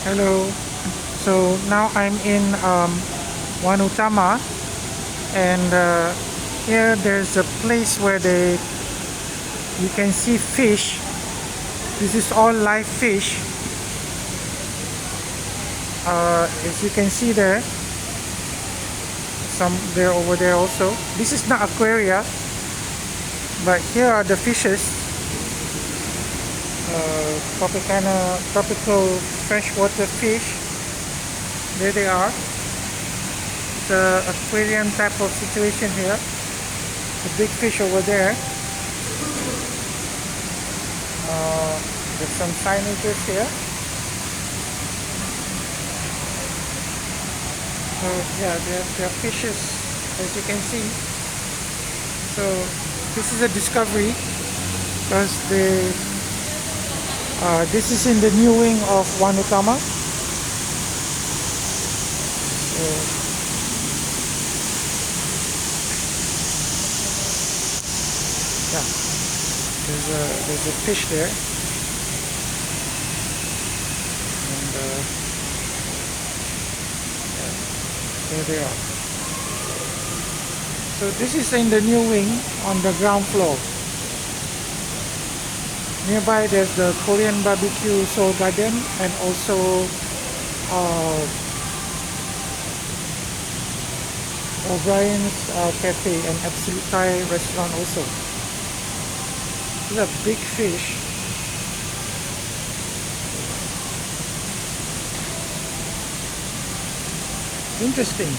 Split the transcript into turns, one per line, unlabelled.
Hello. So now I'm in Utama, and here there's a place where you can see fish. This is all live fish. As you can see there, some there over there also. This is not aquaria, but here are the fishes. Tropical freshwater fish. There they are. It's a aquarium type of situation here. The big fish over there. There's some signages here. So yeah, there are fishes, as you can see. So this is a discovery because this is in the new wing of Utama. So, yeah, there's a fish there, and yeah, there they are. So this is in the new wing on the ground floor. Nearby there's the Korean barbecue Seoul Garden, and also O'Brien's Cafe and Absolute Thai restaurant also. These are big fish. Interesting.